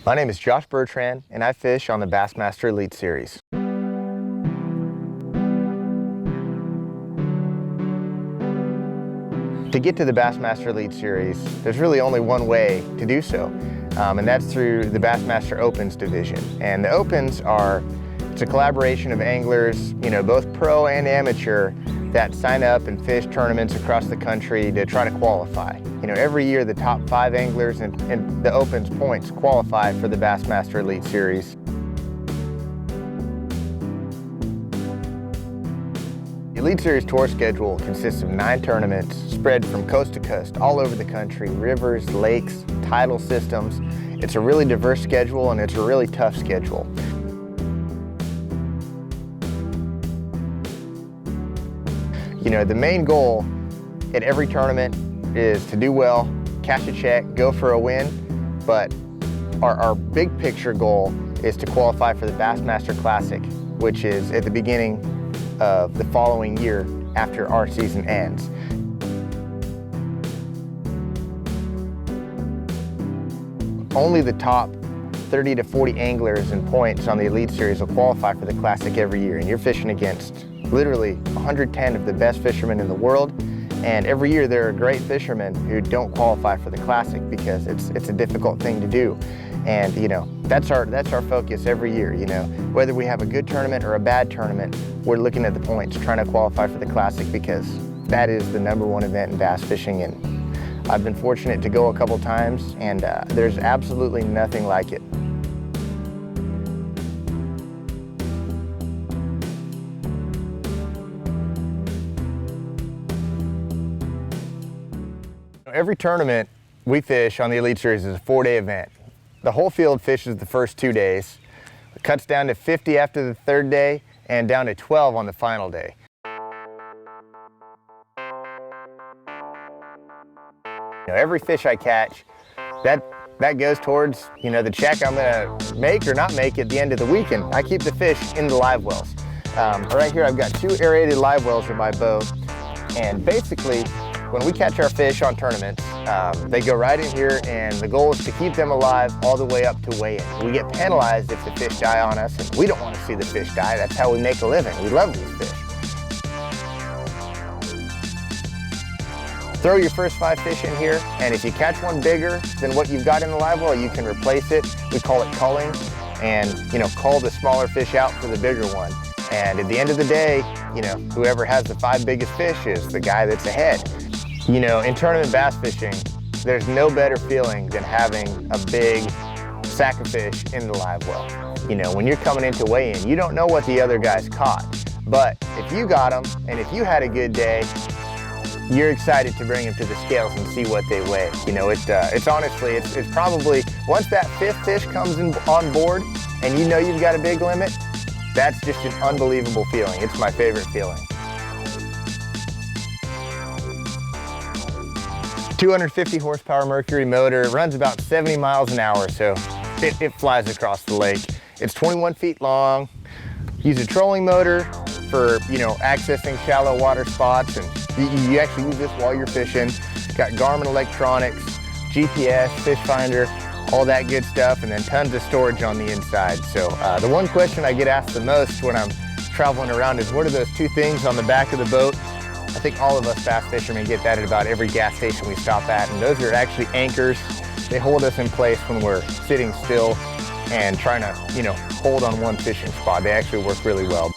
My name is Josh Bertrand, and I fish on the Bassmaster Elite Series. To get to the Bassmaster Elite Series, there's really only one way to do so, and that's through the Bassmaster Opens division. And the Opens it's a collaboration of anglers, both pro and amateur, that sign up and fish tournaments across the country to try to qualify. Every year the top 5 anglers in the Opens points qualify for the Bassmaster Elite Series. The Elite Series tour schedule consists of 9 tournaments spread from coast to coast all over the country, rivers, lakes, tidal systems. It's a really diverse schedule, and it's a really tough schedule. The main goal at every tournament is to do well, cash a check, go for a win, but our big picture goal is to qualify for the Bassmaster Classic, which is at the beginning of the following year after our season ends. Only the top 30 to 40 anglers and points on the Elite Series will qualify for the Classic every year, and you're fishing against literally 110 of the best fishermen in the world, and every year there are great fishermen who don't qualify for the Classic because it's a difficult thing to do. And that's our focus every year. Whether we have a good tournament or a bad tournament, we're looking at the points, trying to qualify for the Classic, because that is the #1 event in bass fishing. And I've been fortunate to go a couple times, and there's absolutely nothing like it. Every tournament we fish on the Elite Series is a 4-day event. The whole field fishes the first 2 days. It cuts down to 50 after the 3rd day and down to 12 on the final day. Every fish I catch, that goes towards the check I'm gonna make or not make at the end of the weekend. I keep the fish in the live wells. Right here I've got 2 aerated live wells in my boat, and basically when we catch our fish on tournaments, they go right in here, and the goal is to keep them alive all the way up to weigh-in. We get penalized if the fish die on us, and we don't want to see the fish die. That's how we make a living. We love these fish. Throw your first 5 fish in here, and if you catch one bigger than what you've got in the live well, you can replace it. We call it culling, and cull the smaller fish out for the bigger one. And at the end of the day, whoever has the 5 biggest fish is the guy that's ahead. In tournament bass fishing, there's no better feeling than having a big sack of fish in the live well. When you're coming into weigh-in, you don't know what the other guys caught. But if you got them, and if you had a good day, you're excited to bring them to the scales and see what they weigh. It's honestly, it's probably, once that 5th fish comes on board and you've got a big limit, that's just an unbelievable feeling. It's my favorite feeling. 250 horsepower Mercury motor, runs about 70 miles an hour, so it flies across the lake. It's 21 feet long. Use a trolling motor for accessing shallow water spots, and you actually use this while you're fishing. Got Garmin electronics, GPS, fish finder, all that good stuff, and then tons of storage on the inside. So the one question I get asked the most when I'm traveling around is, what are those 2 things on the back of the boat? I think all of us bass fishermen get that at about every gas station we stop at, and those are actually anchors. They hold us in place when we're sitting still and trying to, hold on one fishing spot. They actually work really well.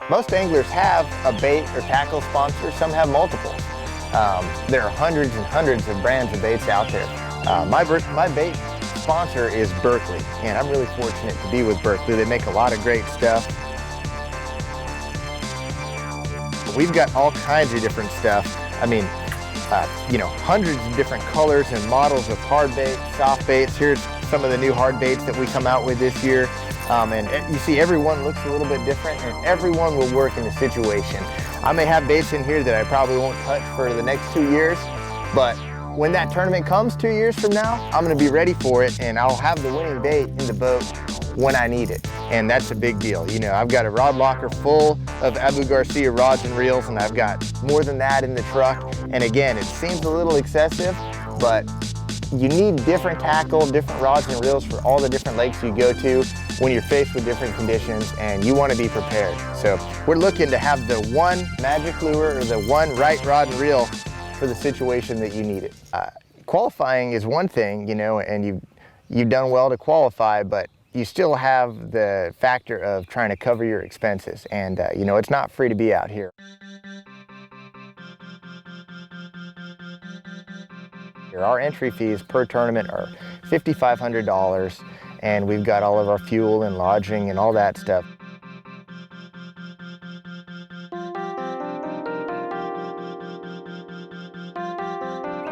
Most anglers have a bait or tackle sponsor. Some have multiple. There are hundreds and hundreds of brands of baits out there. My bait sponsor is Berkeley, and I'm really fortunate to be with Berkeley. They make a lot of great stuff. We've got all kinds of different stuff. Hundreds of different colors and models of hard baits, soft baits. Here's some of the new hard baits that we come out with this year. And you see, everyone looks a little bit different, and everyone will work in the situation. I may have baits in here that I probably won't touch for the next 2 years, but when that tournament comes 2 years from now, I'm gonna be ready for it, and I'll have the winning bait in the boat when I need it. and that's a big deal. You know, I've got a rod locker full of Abu Garcia rods and reels, and I've got more than that in the truck. And again, it seems a little excessive, but you need different tackle, different rods and reels for all the different lakes you go to when you're faced with different conditions, and you want to be prepared. So we're looking to have the one magic lure or the one right rod and reel for the situation that you need it. Qualifying is one thing, you know, and you've done well to qualify, but you still have the factor of trying to cover your expenses, and you know, it's not free to be out here. Our entry fees per tournament are $5,500, and we've got all of our fuel and lodging and all that stuff.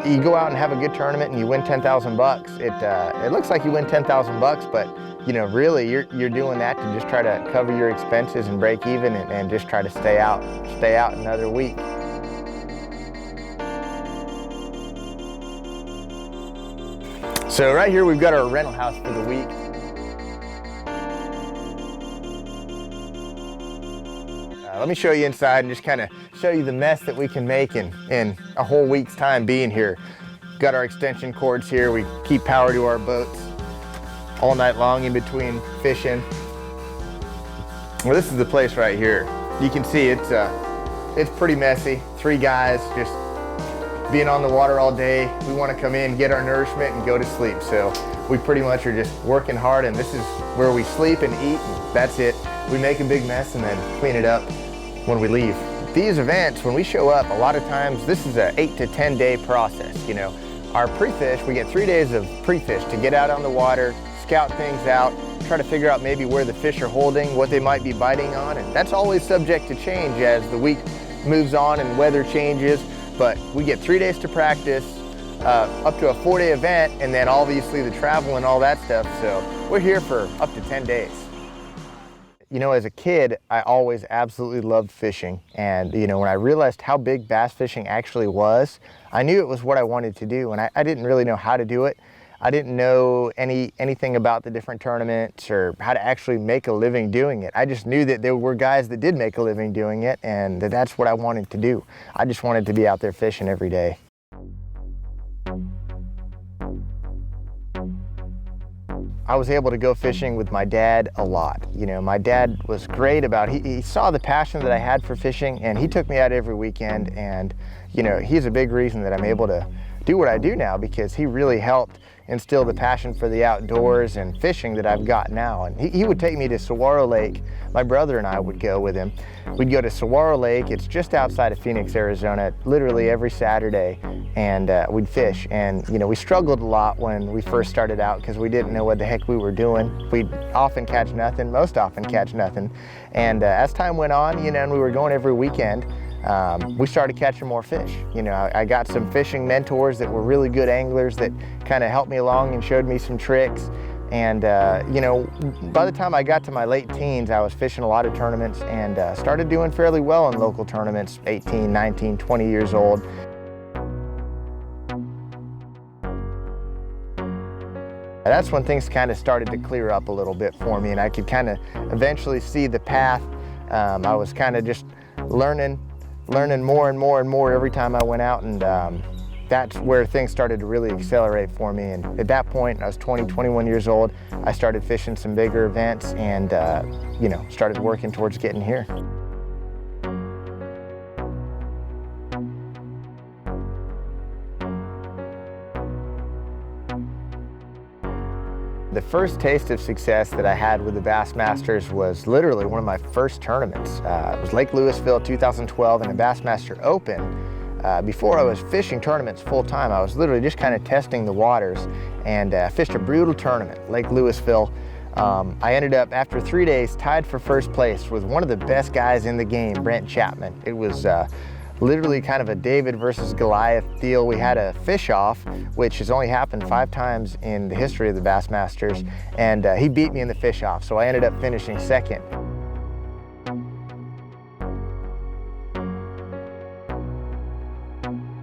You go out and have a good tournament and you win 10,000 bucks. It looks like you win 10,000 bucks, but you know, really you're doing that to just try to cover your expenses and break even, and just try to stay out another week. So right here we've got our rental house for the week. Let me show you inside and just kind of show you the mess that we can make in a whole week's time being here. Got our extension cords here. We keep power to our boats all night long in between fishing. Well, this is the place right here. You can see it's pretty messy. 3 guys just being on the water all day. We want to come in, get our nourishment, and go to sleep. So we pretty much are just working hard, and this is where we sleep and eat, and that's it. We make a big mess and then clean it up when we leave. These events, when we show up, a lot of times this is a 8 to 10 day process. You know, our pre-fish, we get 3 days of pre-fish to get out on the water, scout things out, try to figure out maybe where the fish are holding, what they might be biting on, and that's always subject to change as the week moves on and weather changes. But we get 3 days to practice, up to a 4-day event, and then obviously the travel and all that stuff. So we're here for up to 10 days. You know, as a kid, I always absolutely loved fishing. And, you know, when I realized how big bass fishing actually was, I knew it was what I wanted to do. And I didn't really know how to do it. I didn't know anything about the different tournaments or how to actually make a living doing it. I just knew that there were guys that did make a living doing it, and that's what I wanted to do. I just wanted to be out there fishing every day. I was able to go fishing with my dad a lot. You know, my dad was great about, he saw the passion that I had for fishing, and he took me out every weekend. And, you know, he's a big reason that I'm able to do what I do now, because he really helped instill the passion for the outdoors and fishing that I've got now. And he would take me to Saguaro Lake. My brother and I would go with him. We'd go to Saguaro Lake. It's just outside of Phoenix, Arizona, literally every Saturday, and we'd fish. And you know, we struggled a lot when we first started out because we didn't know what the heck we were doing. We'd often catch nothing, most often catch nothing. And as time went on, you know, and we were going every weekend, we started catching more fish. You know, I got some fishing mentors that were really good anglers that kind of helped me along and showed me some tricks. And you know, by the time I got to my late teens, I was fishing a lot of tournaments and started doing fairly well in local tournaments, 18, 19, 20 years old. That's when things kind of started to clear up a little bit for me, and I could kind of eventually see the path. I was kind of just learning more and more and more every time I went out, and that's where things started to really accelerate for me. And at that point, I was 20, 21 years old. I started fishing some bigger events and, you know, started working towards getting here. The first taste of success that I had with the Bassmasters was literally one of my first tournaments. It was Lake Louisville 2012 in a Bassmaster Open. Before I was fishing tournaments full time, I was literally just kind of testing the waters, and fished a brutal tournament, Lake Louisville. I ended up, after 3 days, tied for first place with one of the best guys in the game, Brent Chapman. It was literally kind of a David versus Goliath deal. We had a fish off, which has only happened 5 times in the history of the Bassmasters, and he beat me in the fish off, so I ended up finishing second.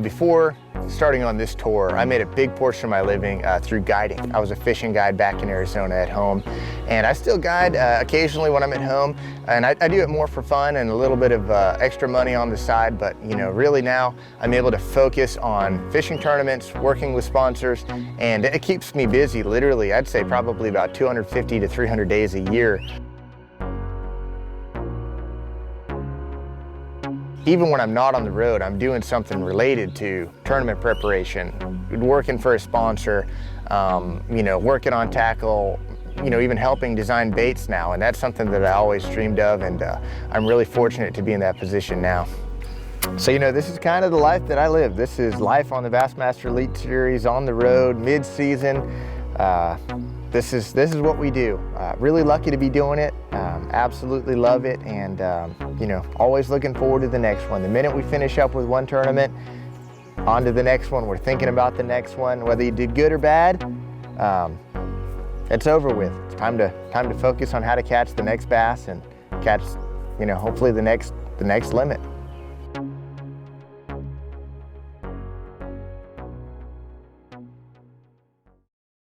Before starting on this tour, I made a big portion of my living through guiding. I was a fishing guide back in Arizona at home, and I still guide occasionally when I'm at home, and I do it more for fun and a little bit of extra money on the side, but really now I'm able to focus on fishing tournaments, working with sponsors, and it keeps me busy literally, I'd say probably about 250 to 300 days a year. Even when I'm not on the road, I'm doing something related to tournament preparation, working for a sponsor, working on tackle, even helping design baits now. And that's something that I always dreamed of, and I'm really fortunate to be in that position now. So, this is kind of the life that I live. This is life on the Bassmaster Elite Series, on the road, mid-season. This is what we do. Really lucky to be doing it. Absolutely love it, and always looking forward to the next one. The minute we finish up with one tournament, on to the next one. We're thinking about the next one. Whether you did good or bad, it's over with. It's time to focus on how to catch the next bass and catch, hopefully the next limit.